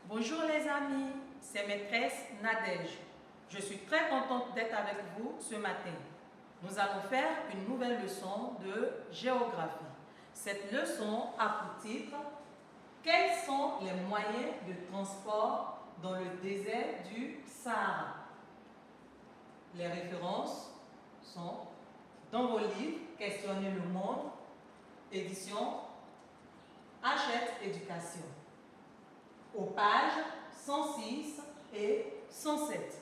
Bonjour les amis, c'est maîtresse Nadège. Je suis très contente d'être avec vous ce matin. Nous allons faire une nouvelle leçon de géographie. Cette leçon a pour titre « Quels sont les moyens de transport dans le désert du Sahara ?» Les références sont dans vos livres « Questionnez le monde », édition Hachette Éducation, aux pages 106 et 107.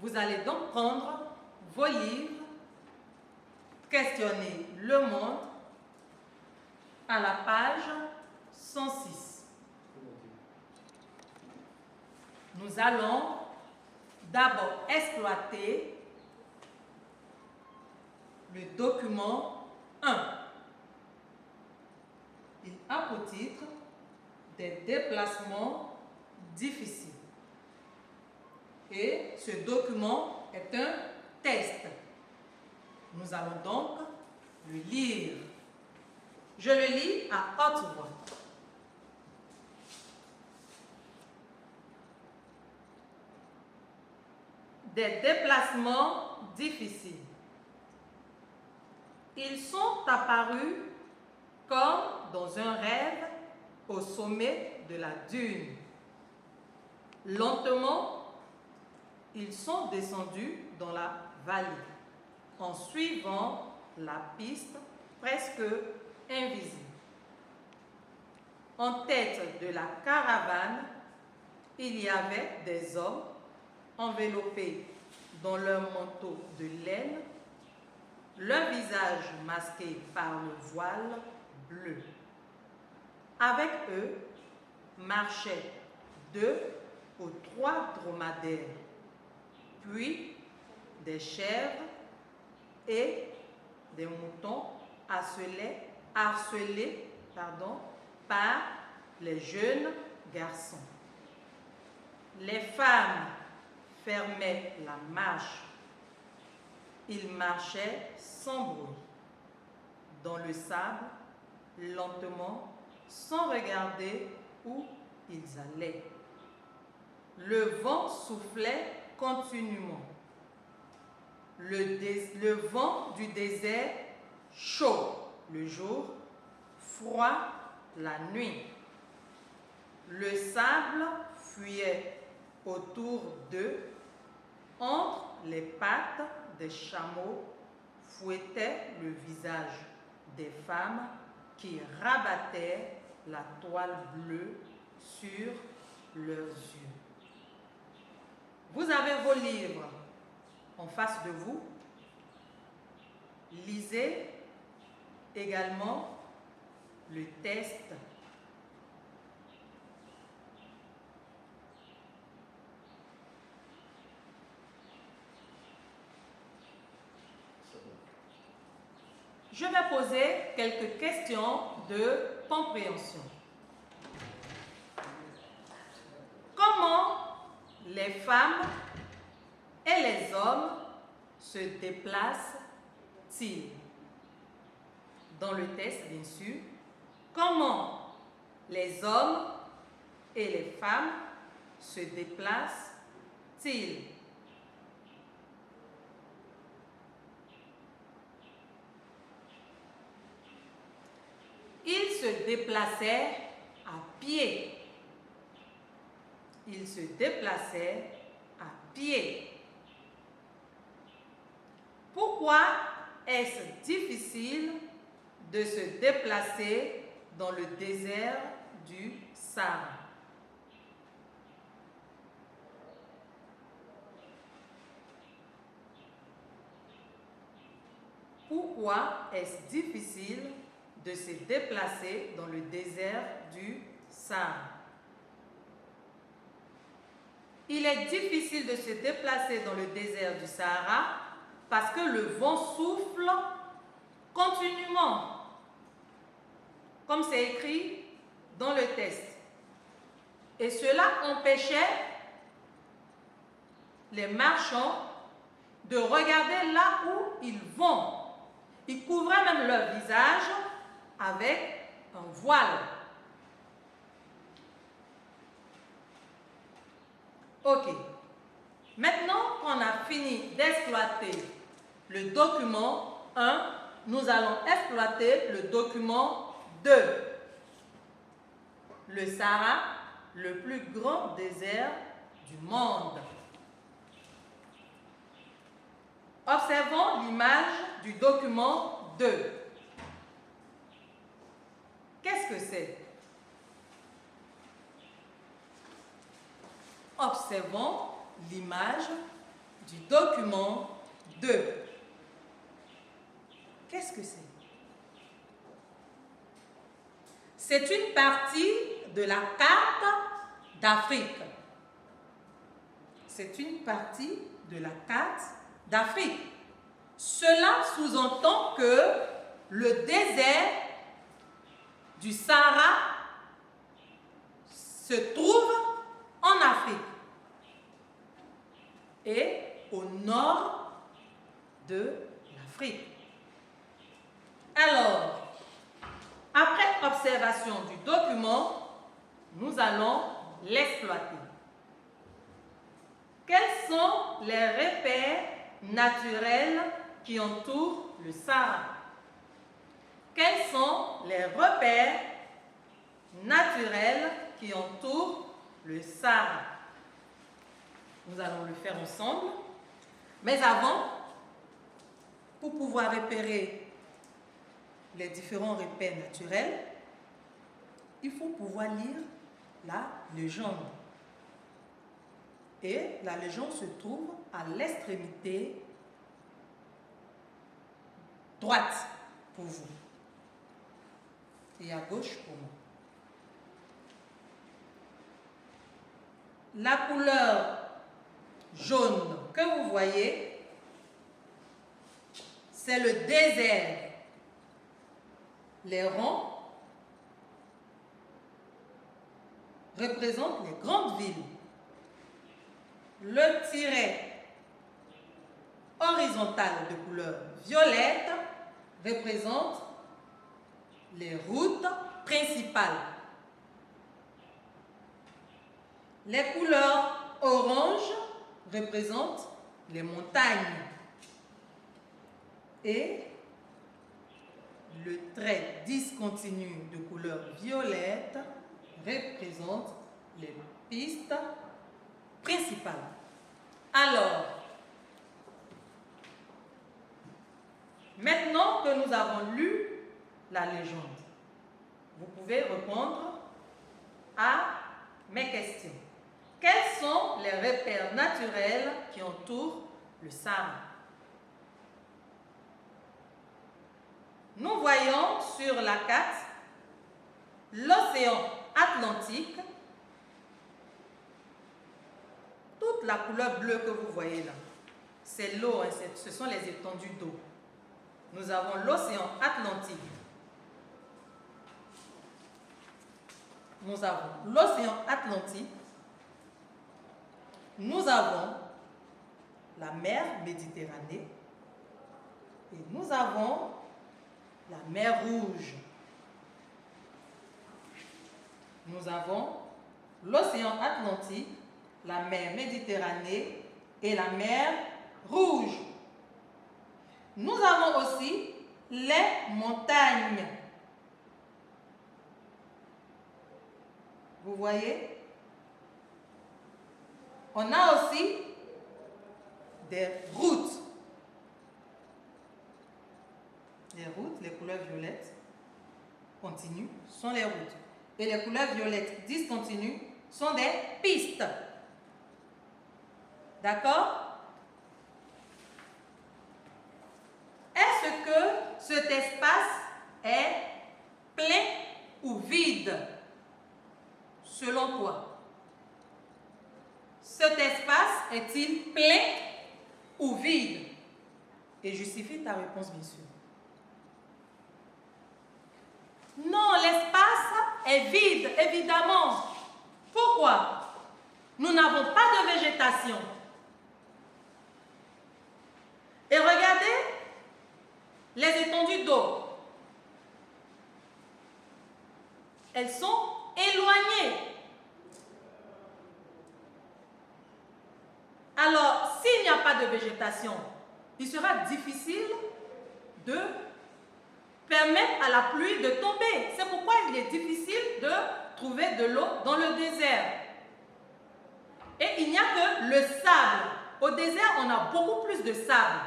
Vous allez donc prendre vos livres, questionner le monde à la page 106. Nous allons d'abord exploiter le document 1. Il a pour titre des déplacements difficiles. Et ce document est un test. Nous allons donc le lire. Je le lis à haute voix. Des déplacements difficiles. Ils sont apparus comme dans un rêve au sommet de la dune. Lentement, ils sont descendus dans la vallée en suivant la piste presque invisible. En tête de la caravane, il y avait des hommes enveloppés dans leur manteau de laine, leur visage masqué par le voile bleu. Avec eux marchaient 2 ou 3 dromadaires, puis des chèvres et des moutons harcelés par les jeunes garçons. Les femmes fermaient la marche. Ils marchaient sans bruit, dans le sable, lentement, sans regarder où ils allaient. Le vent soufflait continuellement. Le vent du désert, chaud le jour, froid la nuit. Le sable fuyait autour d'eux, entre les pattes des chameaux, fouettait le visage des femmes qui rabattaient la toile bleue sur leurs yeux. Vous avez vos livres en face de vous. Lisez également le test. Je vais poser quelques questions de compréhension. Comment les femmes et les hommes se déplacent-ils? Dans le test, bien sûr. Comment les hommes et les femmes se déplacent-ils? Ils se déplaçaient à pied. Ils se déplaçaient à pied. Pourquoi est-ce difficile de se déplacer dans le désert du Sahara? Pourquoi est-ce difficile de se déplacer dans le désert du Sahara? Il est difficile de se déplacer dans le désert du Sahara parce que le vent souffle continuellement, comme c'est écrit dans le test. Et cela empêchait les marchands de regarder là où ils vont. Ils couvraient même leur visage avec un voile. Ok. Maintenant qu'on a fini d'exploiter le document 1, nous allons exploiter le document 2. Le Sahara, le plus grand désert du monde. Observons l'image du document 2. Qu'est-ce que c'est? Observons l'image du document 2. Qu'est-ce que c'est? C'est une partie de la carte d'Afrique. C'est une partie de la carte d'Afrique. Cela sous-entend que le désert du Sahara se trouve en Afrique et au nord de l'Afrique. Alors, après observation du document, nous allons l'exploiter. Quels sont les repères naturels qui entourent le Sahara? Quels sont les repères naturels qui entourent le Sahara? Nous allons le faire ensemble. Mais avant, pour pouvoir repérer les différents repères naturels, il faut pouvoir lire la légende. Et la légende se trouve à l'extrémité droite pour vous et à gauche pour moi. La couleur jaune que vous voyez, c'est le désert. Les ronds représentent les grandes villes. Le tiret horizontal de couleur violette représente les routes principales. Les couleurs orange représentent les montagnes. Et le trait discontinu de couleur violette représente les pistes principales. Alors, maintenant que nous avons lu la légende, vous pouvez répondre à mes questions. Quels sont les repères naturels qui entourent le Sahara? Nous voyons sur la carte l'océan Atlantique. Toute la couleur bleue que vous voyez là, c'est l'eau, hein, ce sont les étendues d'eau. Nous avons l'océan Atlantique. Nous avons l'océan Atlantique. Nous avons la mer Méditerranée. Et nous avons la mer Rouge. Nous avons l'océan Atlantique, la mer Méditerranée et la mer Rouge. Nous avons aussi les montagnes. Vous voyez? On a aussi des routes. Les routes, les couleurs violettes continues sont les routes. Et les couleurs violettes discontinues sont des pistes. D'accord? Est-ce que cet espace est plein ou vide, selon toi? Cet espace est-il plein ou vide? Et justifie ta réponse, bien sûr. Non, l'espace est vide, évidemment. Pourquoi? Nous n'avons pas de végétation. Et regardez les étendues d'eau. Elles sont éloignées. Alors, s'il n'y a pas de végétation, il sera difficile de permettre à la pluie de tomber. C'est pourquoi il est difficile de trouver de l'eau dans le désert. Et il n'y a que le sable. Au désert, on a beaucoup plus de sable.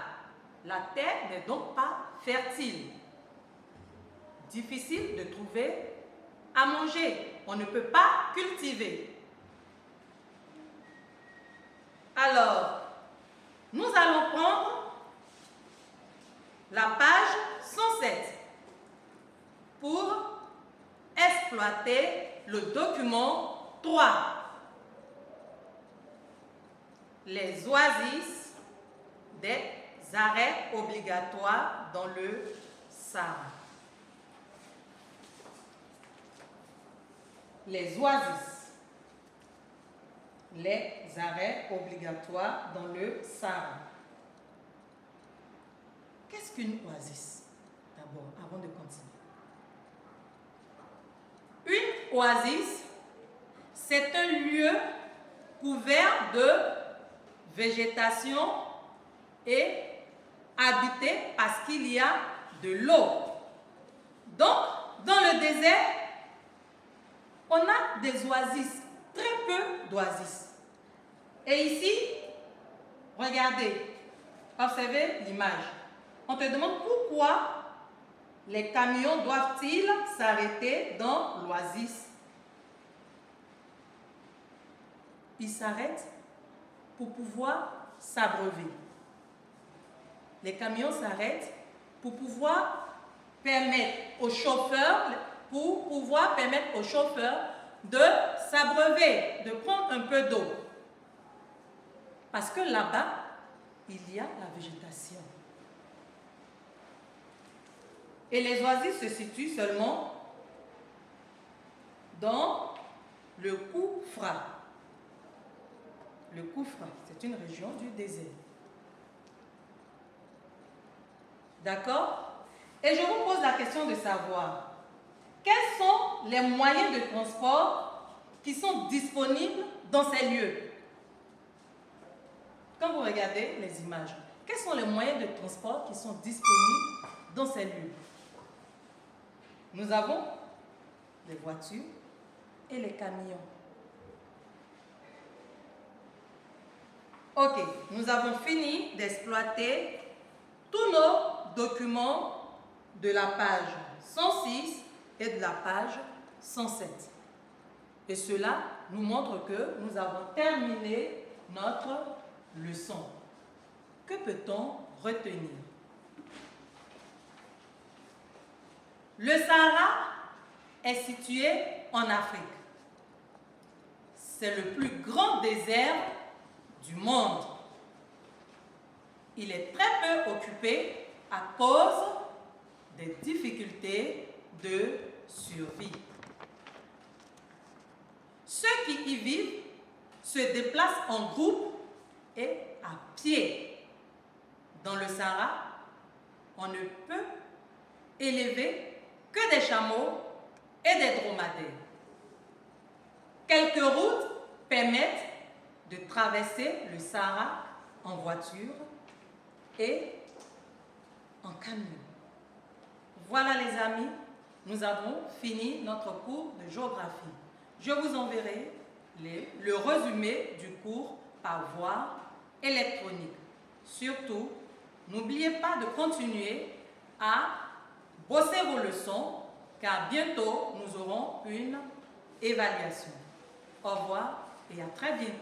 La terre n'est donc pas fertile. Difficile de trouver à manger. On ne peut pas cultiver. Alors, nous allons prendre la page 107 pour exploiter le document 3. Les oasis des arrêts obligatoires dans le Sahara. Les oasis. Les arrêts obligatoires dans le Sahara. Qu'est-ce qu'une oasis? D'abord, avant de continuer. Une oasis, c'est un lieu couvert de végétation et habité parce qu'il y a de l'eau. Donc, dans le désert, on a des oasis, très peu d'oasis. Et ici, regardez, observez l'image. On te demande pourquoi les camions doivent-ils s'arrêter dans l'oasis. Ils s'arrêtent pour pouvoir s'abreuver. Les camions s'arrêtent pour pouvoir permettre aux chauffeurs, de s'abreuver, de prendre un peu d'eau. Parce que là-bas, il y a la végétation. Et les oasis se situent seulement dans le Koufra. Le Koufra, c'est une région du désert. D'accord? Et je vous pose la question de savoir, quels sont les moyens de transport qui sont disponibles dans ces lieux? Quand vous regardez les images, quels sont les moyens de transport qui sont disponibles dans ces lieux? Nous avons les voitures et les camions. Ok, nous avons fini d'exploiter tous nos documents de la page 106 et de la page 107. Et cela nous montre que nous avons terminé notre leçon. Que peut-on retenir? Le Sahara est situé en Afrique. C'est le plus grand désert du monde. Il est très peu occupé à cause des difficultés de survie. Ceux qui y vivent se déplacent en groupe et à pied. Dans le Sahara, on ne peut élever que des chameaux et des dromadaires. Quelques routes permettent de traverser le Sahara en voiture et en camion. Voilà les amis, nous avons fini notre cours de géographie. Je vous enverrai le résumé du cours par voie électronique. Surtout, n'oubliez pas de continuer à bosser vos leçons car bientôt nous aurons une évaluation. Au revoir et à très bientôt.